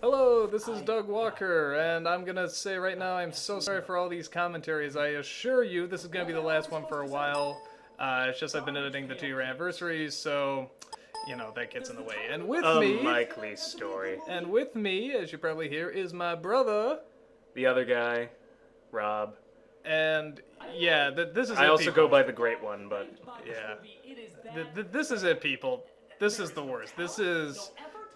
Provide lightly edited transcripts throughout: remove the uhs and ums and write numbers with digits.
Hello, this is Doug Walker, and I'm gonna say right now I'm so sorry for all these commentaries. I assure you this is gonna be the last one for a while. It's just I've been editing the 2-year anniversaries, so that gets in the way. And with me, Unlikely story. and with me, as you probably hear, is my brother. The other guy, Rob. And yeah, this is. I it, also people. go by the Great One, but Yeah, this is it, people. This is the worst. This is.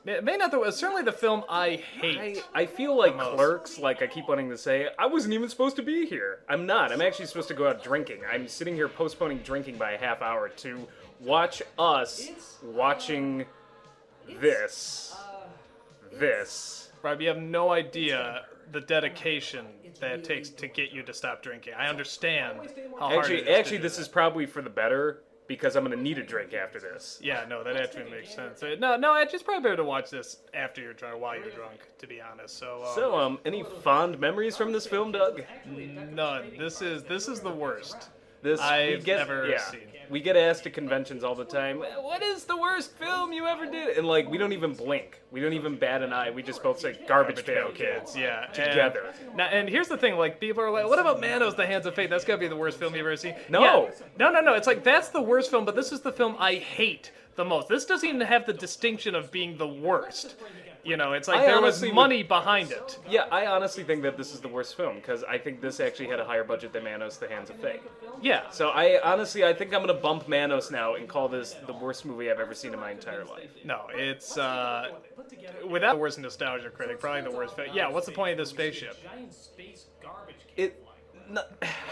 May not the worst. Certainly the film I hate. I feel like most. Clerks, like I keep wanting to say, I wasn't even supposed to be here. I'm not. I'm actually supposed to go out drinking. I'm sitting here postponing drinking by a half hour to watch us watching this. Rob, you have no idea the dedication that it takes to get you to stop drinking. I understand how hard it is Actually, to do this that. is probably for the better because I'm gonna need a drink after this. Yeah, no, that actually makes sense. No, it's probably better to watch this after you're drunk, while you're drunk, to be honest. So, Any fond memories from this film, Doug? none. This is the worst This I've ever seen. We get asked at conventions all the time, what is the worst film you ever did? And like, we don't even blink. We don't even bat an eye. We just both say Garbage Pail Kids. Yeah, Together. And here's the thing, like, people are like, what about Manos, The Hands of Fate? That's gotta be the worst film you've ever seen. No. Yeah. No. It's like, that's the worst film, but this is the film I hate the most. This doesn't even have the distinction of being the worst. It's like there was money behind it. Yeah, I honestly think that this is the worst film, because I think this actually had a higher budget than Manos, The Hands of Fate. Yeah. So I think I'm gonna bump Manos now and call this the worst movie I've ever seen in my entire life. No, it's, without the worst nostalgia critic, probably the worst film. Yeah, what's the point of this spaceship?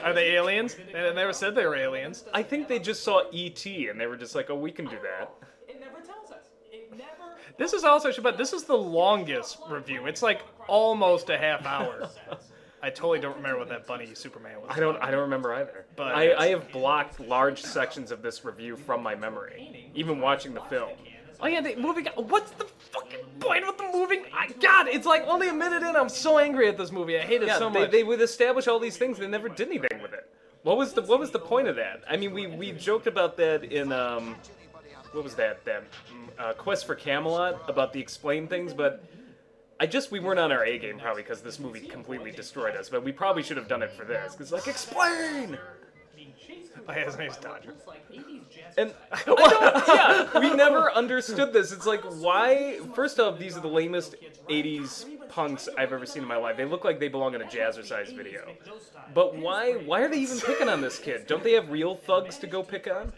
Are they aliens? They never said they were aliens. I think they just saw E.T. and they were just like, oh, we can do that. This is also, but this is the longest review. It's like almost a half hour. I totally don't remember what that bunny Superman was. I don't remember either. But I have blocked large sections of this review from my memory, even watching the film. Oh yeah, the movie. What's the fucking point with the movie? God, it's like only a minute in. I'm so angry at this movie. I hate it so much. They would establish all these things. They never did anything with it. What was the point of that? I mean, we joked about that in what was that? Quest for Camelot, about the explain things, but we weren't on our A game probably because this movie completely destroyed us. But we probably should have done it for this because like explain. Oh, yeah, his name's Dodger. And we never understood this. It's like, why? First off, these are the lamest 80s punks I've ever seen in my life. They look like they belong in a Jazzercise video. But why are they even picking on this kid? Don't they have real thugs to go pick on?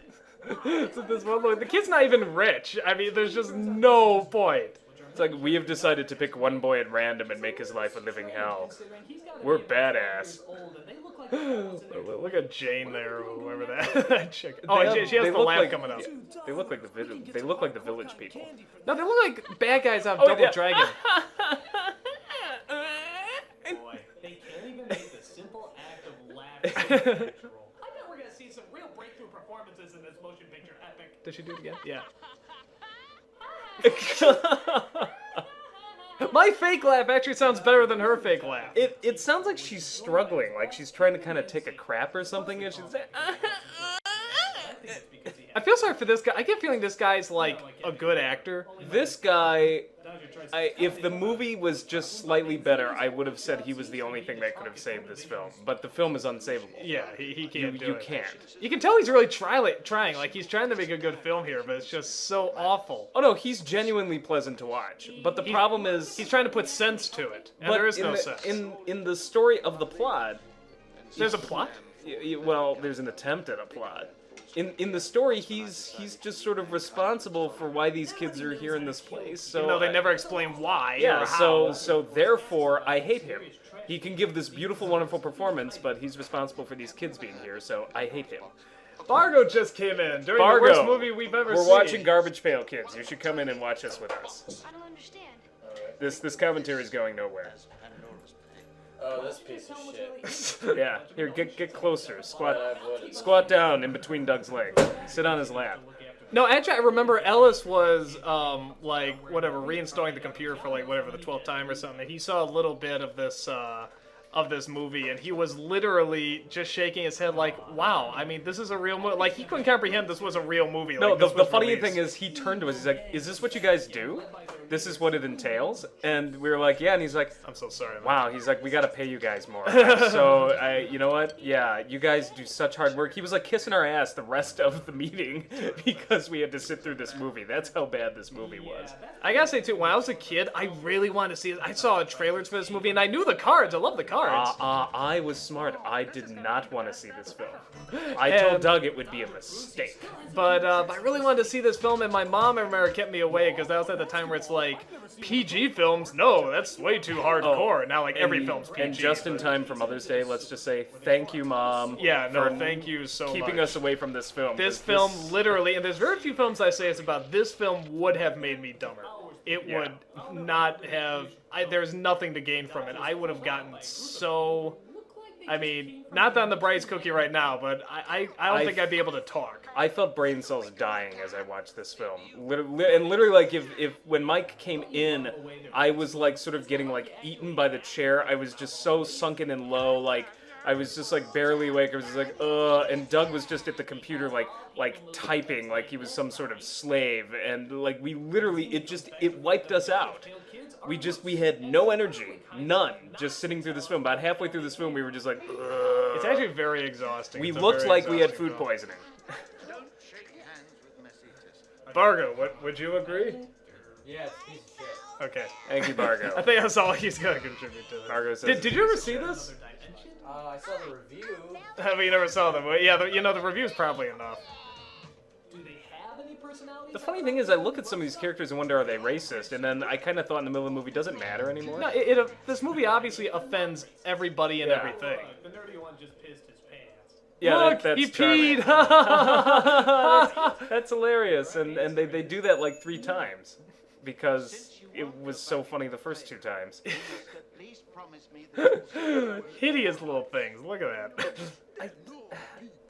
So this one, look, the kid's not even rich. I mean, there's just no point. It's like, we have decided to pick one boy at random and make his life a living hell. We're badass. Look at Jane there, or whoever that chick. Oh, she has the laugh coming up. They look like the village people. No, they look like bad guys out of Double Dragon. Boy, they can't even make the simple act of laughing a picture roll. I bet we're gonna see some real breakthrough performances in this motion picture epic. Does she do it again? Yeah. My fake laugh actually sounds better than her fake laugh. It sounds like she's struggling, like she's trying to kind of take a crap or something, and she's like, I feel sorry for this guy. I get a feeling this guy's like a good actor. This guy, if the movie was just slightly better, I would have said he was the only thing that could have saved this film. But the film is unsavable. Yeah, he can't do it. You can't. You can tell he's really trying. Like, he's trying to make a good film here, but it's just so awful. Oh no, he's genuinely pleasant to watch. But the problem is, he's trying to put sense to it, and there is no sense. In the story of the plot, There's a plot? Well, there's an attempt at a plot. In the story, he's just sort of responsible for why these kids are here in this place. So No, they never explain why. Yeah, or how. so therefore, I hate him. He can give this beautiful, wonderful performance, but he's responsible for these kids being here, so I hate him. Bargo just came in during Bargo, the worst movie we've ever seen. We're watching Garbage Pail Kids. You should come in and watch us with us. I don't understand. This commentary is going nowhere. Oh, this piece of shit. Yeah, here, get closer. Squat down in between Doug's legs. Sit on his lap. No, actually, I remember Ellis was, like, whatever, reinstalling the computer for, like, whatever, the 12th time or something. And he saw a little bit of this movie, and he was literally just shaking his head like, wow, I mean, this is a real movie. Like, he couldn't comprehend this was a real movie. No, like, the funny thing is, he turned to us, he's like, is this what you guys do? this is what it entails? And we were like, yeah. And he's like, I'm so sorry. Man. wow. He's like, we got to pay you guys more. So, you know what? Yeah, you guys do such hard work. He was like kissing our ass the rest of the meeting because we had to sit through this movie. That's how bad this movie was. I gotta say, too, when I was a kid, I really wanted to see it. I saw trailers for this movie, and I knew the cards. I love the cards. I was smart. I did not want to see this film. I told Doug it would be a mistake. But I really wanted to see this film, and my mom, I remember, kept me away, because that was at the time where it's like, PG films? No, that's way too hardcore. Now, like, every film's PG. And just in time for Mother's Day, let's just say thank you, Mom. Yeah, no, for thank you so much. keeping us away from this film. This film, literally, and there's very few films I say it's about, this film would have made me dumber. It would not have, there's nothing to gain from it. I would have gotten so, I mean, not on the brightest cookie right now, but I don't think I'd be able to talk. I felt brain cells dying as I watched this film. Literally, like, if when Mike came in, I was, like, sort of getting, like, eaten by the chair. I was just so sunken and low, like, I was just, like, barely awake. I was just like, ugh. And Doug was just at the computer, like typing, like he was some sort of slave. And, like, we literally, it wiped us out. We had no energy. None. Just sitting through this film. About halfway through this film, we were just like, ugh. It's actually very exhausting. We looked like we had food poisoning. Bargo, would you agree? Yeah, it's a piece of shit. Okay. Thank you, Bargo. I think that's all he's gonna contribute to this. Bargo says Did you ever see this? I saw the review. But you never saw them. But yeah, the review's probably enough. Do they have any personality? The funny thing is, I look at some of these characters and wonder, are they racist? And then I kind of thought in the middle of the movie, does it matter anymore? No, this movie obviously offends everybody and everything. The nerdy one just pissed his pants. Yeah, Look, that's he charming. peed. That's hilarious, and they do that like 3 times because it was so funny the first 2 times. Hideous little things. Look at that.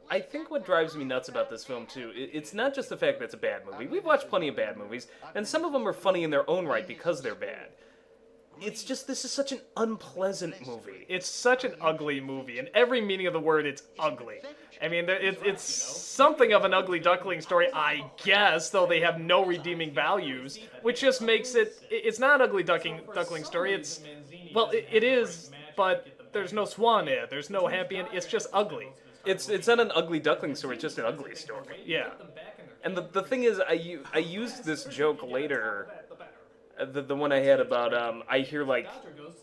I think what drives me nuts about this film too, it's not just the fact that it's a bad movie. We've watched plenty of bad movies, and some of them are funny in their own right because they're bad. It's just, this is such an unpleasant movie. It's such an ugly movie. In every meaning of the word, it's ugly. I mean, it's something of an ugly duckling story, I guess, though they have no redeeming values, which just makes it's not an ugly duckling story. It's, well, it is, but there's no swan in it. There's no happy end. It's just ugly. It's not an ugly duckling story, it's just an ugly story. Yeah. And the thing is, I used this joke later, the one I had about, I hear, like,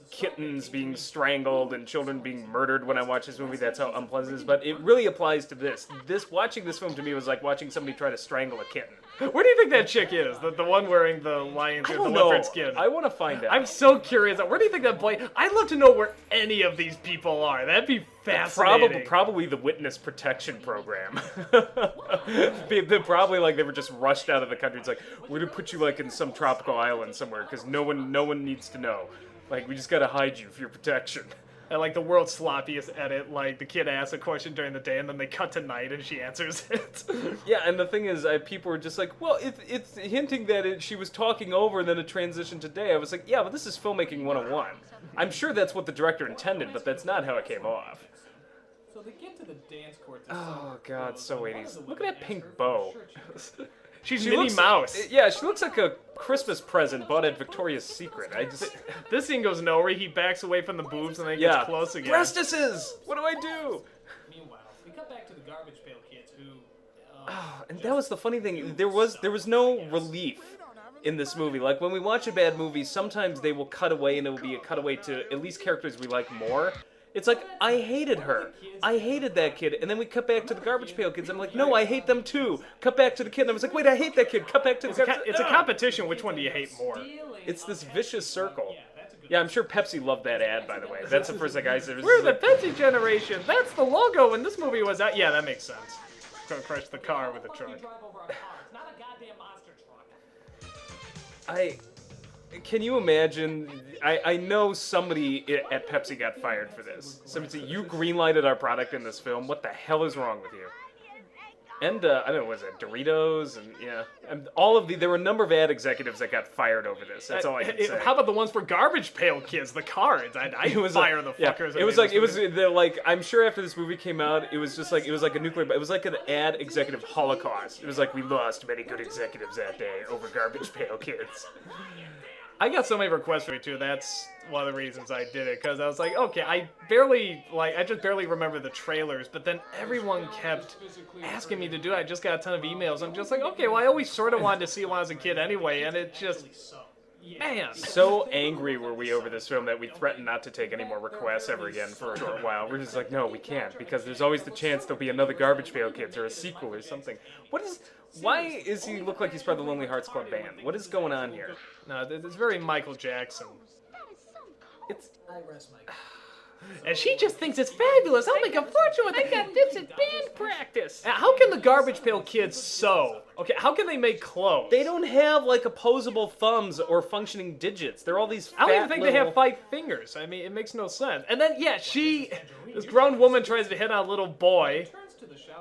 kittens being strangled and children being murdered when I watch this movie. That's how unpleasant it is. But it really applies to this. Watching this film to me was like watching somebody try to strangle a kitten. Where do you think that chick is? The one wearing the lion's or the leopard skin? I want to find out. I'm so curious. Where do you think that boy? I'd love to know where any of these people are. That'd be fascinating. Probably the witness protection program. They're probably like they were just rushed out of the country. It's like, we're gonna put you like in some tropical island somewhere because no one needs to know. Like, we just gotta hide you for your protection. And like the world's sloppiest edit, like the kid asks a question during the day and then they cut to night and she answers it. Yeah, and the thing is, people were just like, well, it's hinting that she was talking over and then it transitioned to day. I was like, yeah, but this is filmmaking 101. I'm sure that's what the director intended, but that's not how it came off. So they get to the dance court. Oh god, so 80s. Look at that pink bow. She's Minnie Mouse. Yeah, she looks like a Christmas present bought at Victoria's Secret. This scene goes nowhere. He backs away from the boobs and then gets close again. Breastises! What do I do? Meanwhile, we cut back to the Garbage Pail Kids who... And that was the funny thing. There was no relief in this movie. Like, when we watch a bad movie, sometimes they will cut away and it will be a cutaway to at least characters we like more. It's like, I hated her. I hated that kid. And then we cut back to the Garbage Pail Kids. I'm like, no, I hate them too. Cut back to the kid. And I was like, wait, I hate that kid. Cut back to the Garbage It's a competition. Which one do you hate more? It's this vicious circle. Yeah, I'm sure Pepsi loved that ad, by the way. That's the first thing I said. We're the Pepsi generation. That's the logo when this movie was out. Yeah, that makes sense. Gonna crush the car with a truck. Can you imagine? I know somebody at Pepsi got fired for this. Somebody said, you greenlighted our product in this film. What the hell is wrong with you? And, I don't know, was it Doritos? And, yeah. And there were a number of ad executives that got fired over this. That's all I can say. How about the ones for Garbage Pail Kids, the cards? I'd fire the fuckers. Like, I'm sure after this movie came out, it was like a nuclear, it was like an ad executive holocaust. It was like, we lost many good executives that day over Garbage Pail Kids. I got so many requests for it too. That's one of the reasons I did it, because I was like, okay, I just barely remember the trailers, but then everyone kept asking me to do it. I just got a ton of emails. I'm just like, okay, well, I always sort of wanted to see it when I was a kid anyway, and it just, man. So angry were we over this film that we threatened not to take any more requests ever again for a short while. We're just like, no, we can't, because there's always the chance there'll be another Garbage Pail Kids or a sequel or something. Why does he look like he's part of the Lonely Hearts Club Band? What is going on here? No, it's very Michael Jackson. It's... And she just thinks it's fabulous. I'll make a fortune with it. I got this at band practice. How can the Garbage Pail Kids sew? Okay, how can they make clothes? They don't have, like, opposable thumbs or functioning digits. They're all these fat I don't even think they have 5 fingers. I mean, it makes no sense. And then, yeah, this grown woman tries to hit on a little boy.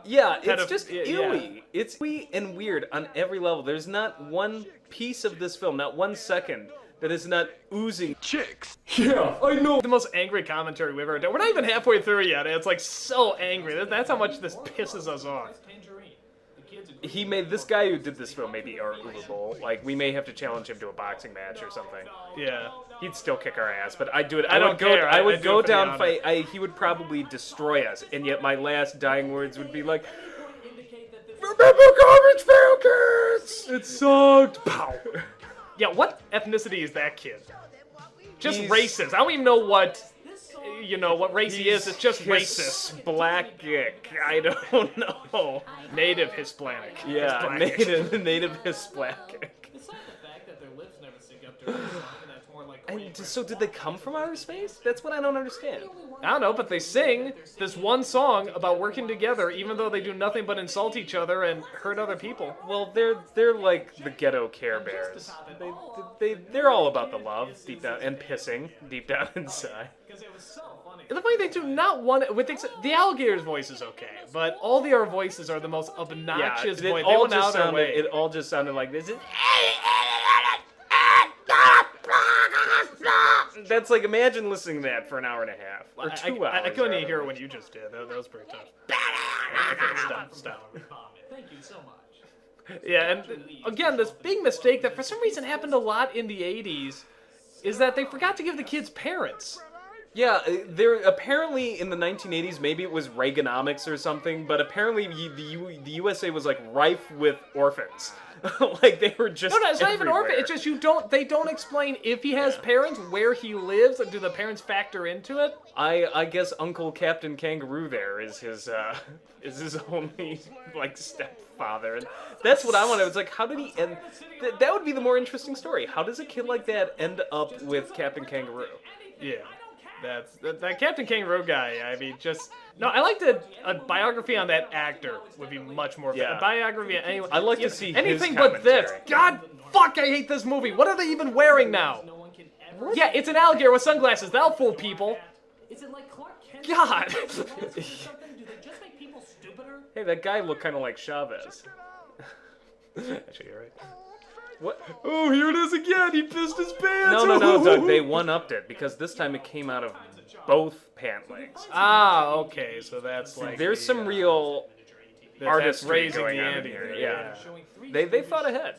Yeah, it's of- just yeah. ewy. It's ewy and weird on every level. There's not one piece of this film, not 1 second, that is not oozing chicks. Yeah, I know. The most angry commentary we've ever done. We're not even halfway through yet. It's like so angry. That's how much this pisses us off. He made this guy who did this film maybe our Uber Bowl. Like, we may have to challenge him to a boxing match or something. Yeah. He'd still kick our ass, but I'd do it. I don't care. I I would do go it for the down honor. fight. He would probably destroy us, and yet my last dying words would be like, "Remember Garbage Pail Kids? It sucked." Pow. Yeah, what ethnicity is that kid? Just He's- racist. I don't even know what race he is. It's just racist. Hispanic. I don't know. Native Hispanic. Yeah, Hispanic. native Hispanic. Besides the fact that their lips never sync up to a song, and that's more like And so did they come from outer space? That's what I don't understand. I don't know, but they sing this one song about working together, even though they do nothing but insult each other and hurt other people. Well, they're like the ghetto Care Bears. They're all about the love deep down and pissing deep down inside. because it was so funny. And the funny thing too, not one with the alligator's voice is okay, but all the other voices are the most obnoxious it voice. They all went just out their sounded. way. It all just sounded like this. That's like, imagine listening to that for an hour and a half or 2 hours. I couldn't even rather. hear it when you just did. That was pretty tough. Okay, stop. Thank you so much. Yeah, and again, this big mistake that for some reason happened a lot in the 80s is that they forgot to give the kids parents. Yeah, there apparently in the 1980s, maybe it was Reaganomics or something, but apparently the USA was like rife with orphans. Like they were just No, it's not even everywhere. orphan. It's just they don't explain if he has parents, where he lives, and do the parents factor into it? I guess Uncle Captain Kangaroo there is his only like stepfather, and that's what I wanted. It's like, how did he end? That would be the more interesting story. How does a kid like that end up with Captain Kangaroo? Yeah. That Captain Kangaroo guy, I mean, I like a biography on that actor would be much more Yeah. a biography on anyone. I'd like to see anything his but this. commentary. God, fuck, I hate this movie. What are they even wearing now? No one can ever. Yeah, it's an alligator with sunglasses. That'll fool people. Is it like Clark Kent? God. Or something? Do they just make people stupider? Hey, that guy looked kind of like Chavez. Actually, you're right. What? Oh, here it is again. He pissed his pants. No, Doug. They one-upped it because this time it came out of both pant legs. Ah, okay. So that's like There's the, some real that's artistry raising going the on ante here. there, Yeah. Showing 3 They thought ahead.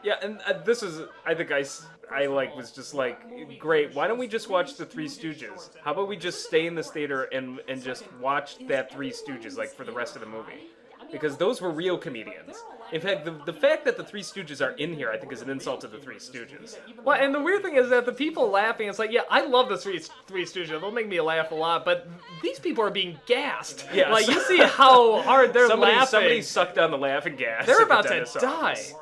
Yeah, and this is, I think I was just like, great, why don't we just watch the Three Stooges? How about we just stay in this theater and just watch that Three Stooges, like, for the rest of the movie? Because those were real comedians. In fact, the fact that the Three Stooges are in here, I think, is an insult to the Three Stooges. Well, and the weird thing is that the people laughing, it's like, yeah, I love the Three Stooges. They'll make me laugh a lot, but these people are being gassed. Yeah, Like, you see how hard they're laughing. Somebody sucked down the laughing gas. They're at the about to dentist's die. office.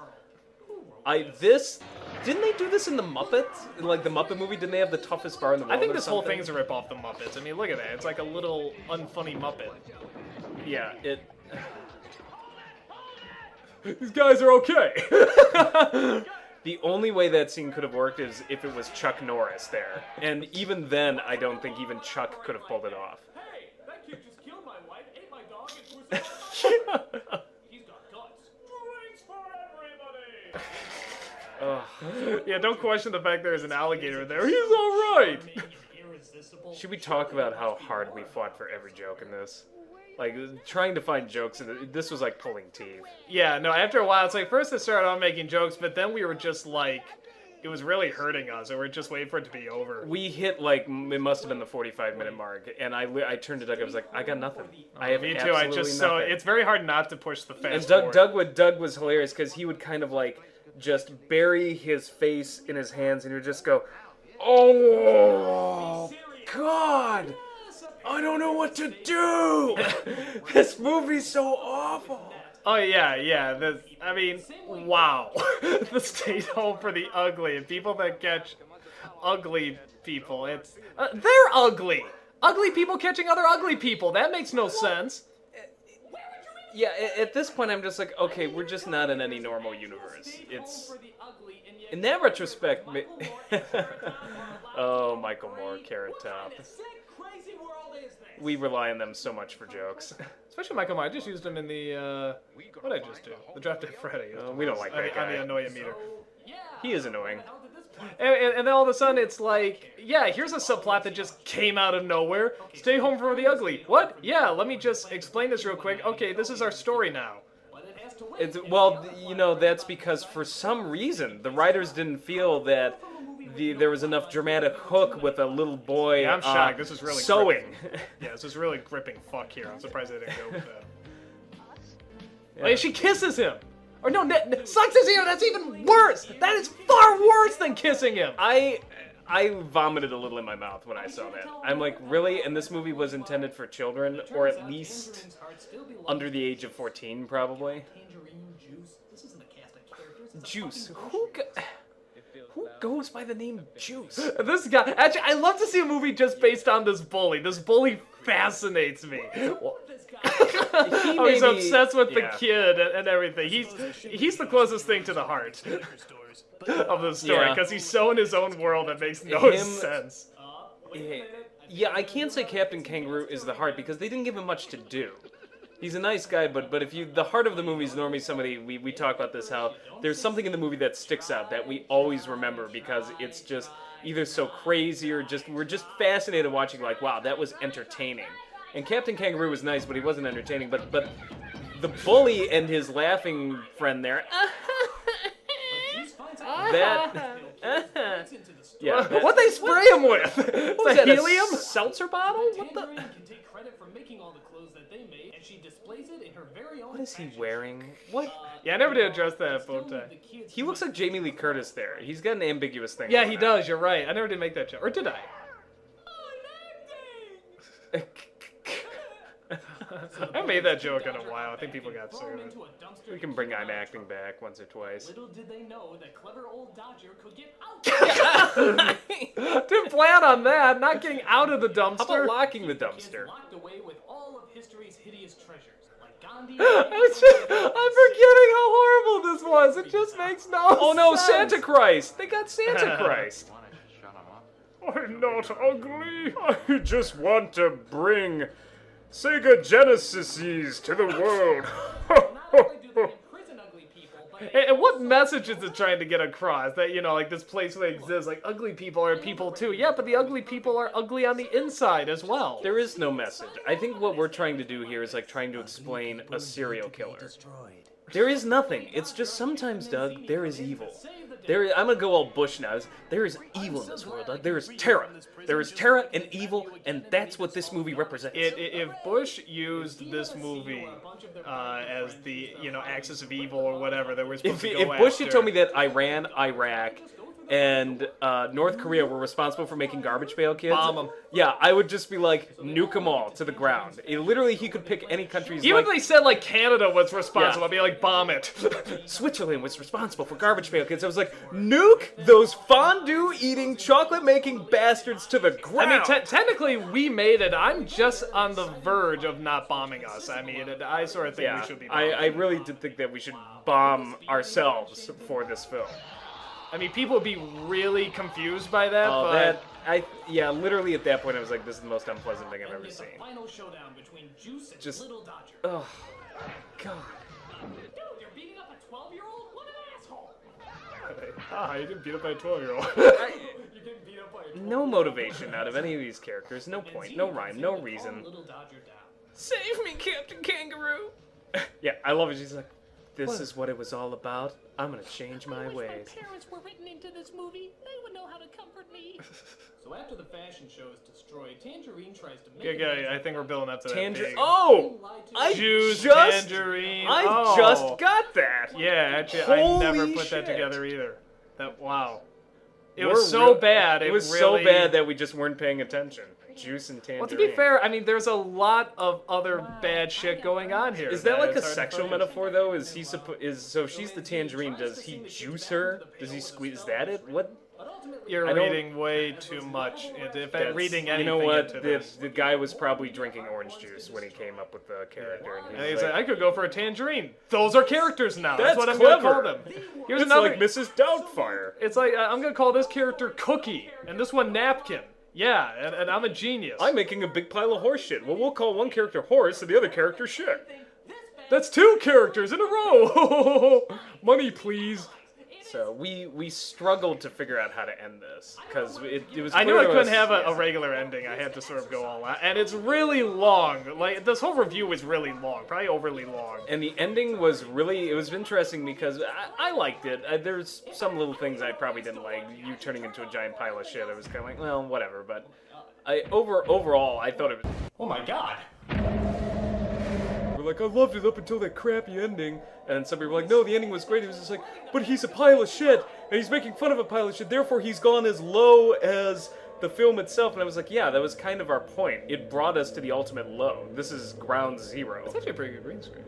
Didn't they do this in the Muppets? Like the Muppet movie, didn't they have the toughest bar in the world? I think or this whole something? thing's a rip off the Muppets. I mean, look at that. It's like a little unfunny Muppet. Yeah, it. These guys are okay. The only way that scene could have worked is if it was Chuck Norris there. And even then, I don't think even Chuck could have pulled it off. Hey, that kid just killed my wife, ate my dog, and threw some. He's got guts. Drinks for everybody. Yeah, don't question the fact there's an alligator there. He's all right. Making you irresistible. Should we talk about how hard we fought for every joke in this? Like, trying to find jokes, and this was like pulling teeth. Yeah, no, after a while, it's like, first it started off making jokes, but then we were just like, it was really hurting us, and we're just waiting for it to be over. We hit like it must have been the 45-minute mark, and I turned to Doug. I was like, I got nothing. I have Me too. absolutely I just nothing. so it's very hard not to push the fast And forward. Doug was hilarious because he would kind of like just bury his face in his hands, and he would just go, "Oh God, I don't know what to do. This movie's so awful." Oh yeah. I mean, wow. The stay home for the ugly and people that catch ugly people. It's they're ugly. Ugly people catching other ugly people. That makes no sense. Yeah, at this point, I'm just like, okay, we're just not in any normal universe. It's in that retrospect. Oh, Michael Moore, Carrot Top. We rely on them so much for jokes. Especially Michael Myers. I just used him in the what did I just do? The Draft Day Freddy. We don't like that On guy. the annoy meter. He is annoying. And then all of a sudden it's like, yeah, here's a subplot that just came out of nowhere. Stay home from the ugly. What? Yeah, let me just explain this real quick. Okay, this is our story now. Well, you know, that's because for some reason the writers didn't feel that there was enough dramatic hook with a little boy. Yeah, I'm shocked. This is really sewing. Yeah, this is really gripping fuck here. I'm surprised they didn't go with that. Yeah. Like, she kisses him. Or no, sucks his ear. That's even worse. That is far worse than kissing him. I vomited a little in my mouth when I saw that. I'm like, really? And this movie was intended for children, or at least under the age of 14, probably. Juice. Who goes by the name Juice? This guy. Actually, I love to see a movie just based on this bully. This bully fascinates me. He's obsessed with the kid and everything. He's the closest thing to the heart of the story because he's so in his own world that makes no sense. Yeah, I can't say Captain Kangaroo is the heart because they didn't give him much to do. He's a nice guy, but if you the heart of the movie is normally somebody we talk about this how there's something in the movie that sticks out that we always remember because it's just either so crazy or just we're just fascinated watching like wow that was entertaining. And Captain Kangaroo was nice, but he wasn't entertaining. But the bully and his laughing friend there. Yeah. What they spray him with? Was that helium? A seltzer bottle? What the? Can take credit for making all the clothes that they made, and she displays it in her very own. What is he wearing? What? Yeah, I never did address that bow tie. He looks like Jamie Lee Curtis there. He's got an ambiguous thing. Yeah, going he on. does. You're right. I never did make that joke, or did I? I made that joke in a while. I think people got sick of it. We can bring on acting back once or twice. Little did they know that clever old Dodger could get out. Didn't plan on that. Not getting out of the dumpster. How about locking the dumpster? Locked away with all of history's hideous treasures, like Gandhi. I'm forgetting how horrible this was. It just makes no sense. Oh no, Santa Christ! They got Santa Christ. I'm not ugly. I just want to bring Sega Genesises to the world. Not only do they imprison ugly people, but And what message is it trying to get across? That, you know, like this place that exists, like ugly people are people too. Yeah, but the ugly people are ugly on the inside as well. There is no message. I think what we're trying to do here is like trying to explain a serial killer. There is nothing. It's just sometimes, Doug, there is evil. I'm gonna go all Bush now. There is evil in this world, Doug. There is terror. There is terror and evil, and that's what this movie represents. If Bush used this movie as the, you know, axis of evil or whatever that we're supposed to go If Bush after. had told me that Iran, Iraq, and North Korea were responsible for making garbage pail kids, Bomb 'em. Yeah, I would just be like, nuke them all to the ground. Literally, he could pick any countries. Even like, if they said like Canada was responsible, Yeah. I'd be like, bomb it. Switzerland was responsible for garbage pail kids. I was like, nuke those fondue-eating, chocolate-making bastards to the ground. I mean, technically, we made it. I'm just on the verge of not bombing us. I mean, I sort of think yeah, we should be bombing. I really did think that we should bomb ourselves for this film. I mean, people would be really confused by that, Oh, but... yeah, literally at that point, I was like, this is the most unpleasant thing I've ever the seen. final showdown between Juice and Just- Little Dodger. Oh, God. Dude, you're beating up a 12-year-old? What an asshole! Ah, you didn't beat up by a 12-year-old. You're getting beat up by a 12-year-old. No motivation out of any of these characters. No point, no rhyme, no reason. Little Dodger down. Save me, Captain Kangaroo! Yeah, I love it. She's like, this is what it was all about. I'm gonna change my ways. My parents were written into this movie. They would know how to comfort me. So after the fashion show is destroyed, Tangerine tries to make I think we're building up to that. Tangerine. big- Oh, I Juice, just, tangerine. I Oh. just got that. Yeah, actually, I never Holy put that shit. together either. Wow. It We're was so real- bad. It was really... so bad that we just weren't paying attention. Juice and tangerine. Well, to be fair, I mean, there's a lot of other bad shit going on here. Is that like a it's hard to sexual focus. metaphor though? Is he so if she's the tangerine? Does he juice her? Does he squeeze? Is that it? What? You're I don't- reading way too much. If I'm That's- reading anything you know what? into The, this. the guy was probably drinking orange juice when he came up with the character. And And he's like, I could go for a tangerine. Those are characters now. That's That's what I'm clever. gonna call them. Here's it's another. like Mrs. Doubtfire. It's like I'm gonna call this character Cookie and this one Napkin. Yeah, and I'm a genius. I'm making a big pile of horse shit. Well, we'll call one character horse and the other character shit. That's 2 characters in a row. Money, please. So we struggled to figure out how to end this because it was. I knew I clear to couldn't us- have a regular ending. I had to sort of go all out, and it's really long. Like this whole review was really long, probably overly long. And the ending was really, it was interesting because I liked it. There's some little things I probably didn't like. You turning into a giant pile of shit, I was kind of like, well, whatever. But overall, I thought it was. Oh my god. We're like, I loved it up until that crappy ending. And somebody were like, no, the ending was great. It was just like, but he's a pile of shit, and he's making fun of a pile of shit. Therefore, he's gone as low as the film itself. And I was like, yeah, that was kind of our point. It brought us to the ultimate low. This is ground zero. It's actually a pretty good green screen.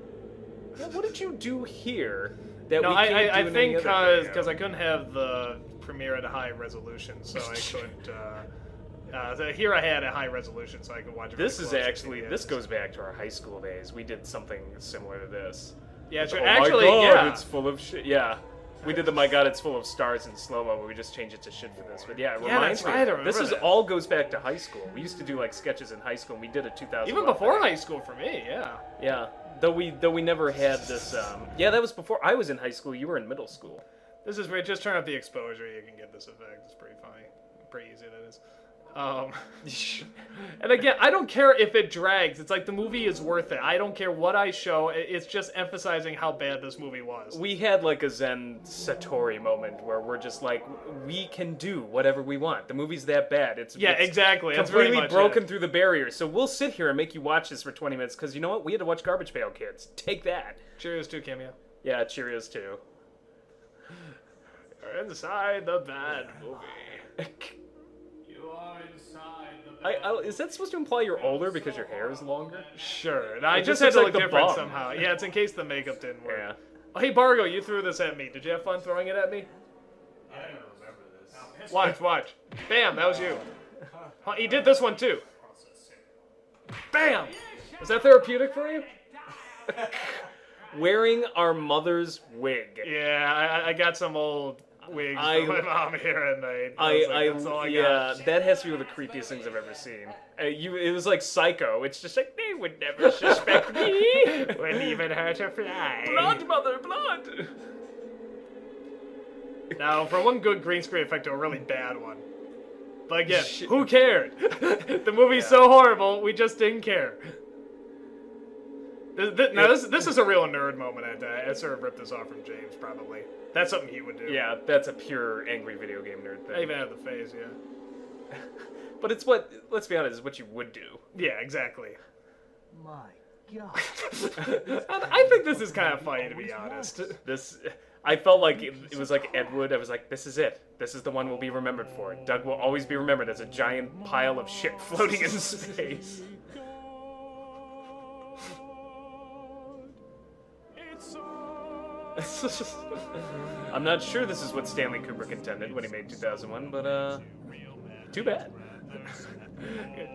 Yeah, what did you do here? That No, we can't do I in any think other video? because I couldn't have the premiere at a high resolution, so I couldn't. So here I had a high resolution, so I could watch it. This really is close and actually, see the this edges. goes back to our high school days. We did something similar to this. Yeah, true. Oh Actually, my God, yeah. it's full of shit. Yeah. We did the my god, it's full of stars in slow-mo, but we just changed it to shit for this. But yeah, it Yeah, reminds that's me. right, I remember This is that. all goes back to high school. We used to do like sketches in high school, and we did a 2000. Even before high school for me, yeah. Yeah. Though we never had this. Yeah, that was before I was in high school. You were in middle school. This is great. Just turn up the exposure. You can get this effect. It's pretty funny. Pretty easy, that is. And again, I don't care if it drags. It's like the movie is worth it. I don't care what I show. It's just emphasizing how bad this movie was. We had like a Zen Satori moment where we're just like, we can do whatever we want. The movie's that bad. It's Exactly. That's very completely much broken it. through the barrier. So we'll sit here and make you watch this for 20 minutes because you know what? We had to watch Garbage Pail Kids. Take that. Cheerios too, cameo. Yeah, Cheerios too. You're inside the bad movie. You are inside the Is that supposed to imply you're older because your hair is longer? Sure. I It just just had to looks look like the different bum. somehow. Yeah, it's in case the makeup didn't work. Yeah. Oh, hey, Bargo, you threw this at me. Did you have fun throwing it at me? I don't remember this. Watch. Bam, that was you. Oh, he did this one too. Bam! Is that therapeutic for you? Wearing our mother's wig. Yeah, I got some old wigs from my mom here, and that's all I yeah, got. that has to be one of the creepiest things I've ever seen. It was like Psycho. It's just like they would never suspect me. Wouldn't even hurt a fly. Blood, mother, blood. Now, for one good green screen effect to a really bad one. But again, Shit. who cared? The movie's so horrible, we just didn't care. Now, this is a real nerd moment. I sort of ripped this off from James, probably. That's something he would do. Yeah, that's a pure angry video game nerd thing. I even have the face, yeah. But it's what, let's be honest, it's what you would do. Yeah, exactly. My God. And I think this is kind of funny, to be honest. This, I felt like it was like Ed Wood. I was like, this is it. This is the one we'll be remembered for. Doug will always be remembered as a giant pile of shit floating in space. I'm not sure this is what Stanley Kubrick intended when he made 2001, but too bad.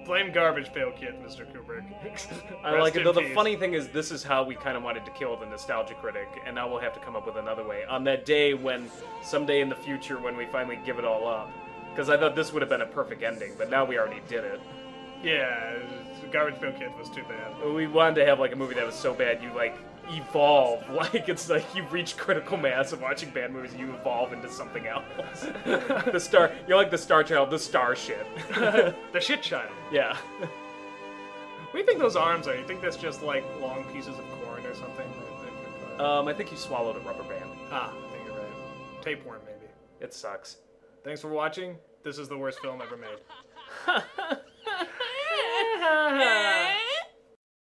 Blame Garbage Pail Kid, Mr. Kubrick. I Rest like it in though. The peace. funny thing is, this is how we kind of wanted to kill the nostalgia critic, and now we'll have to come up with another way on that day when, someday in the future, when we finally give it all up. Because I thought this would have been a perfect ending, but now we already did it. Yeah, Garbage Pail Kid was too bad. We wanted to have like a movie that was so bad you like evolve. Like it's like you reach critical mass of watching bad movies, and you evolve into something else. You're like the Star Child, the Star shit. The shit child. Yeah. What do you think those arms are? You think that's just like long pieces of corn or something? I think he swallowed a rubber band. Ah, I think you're right. Tapeworm, maybe. It sucks. Thanks for watching. This is the worst film ever made.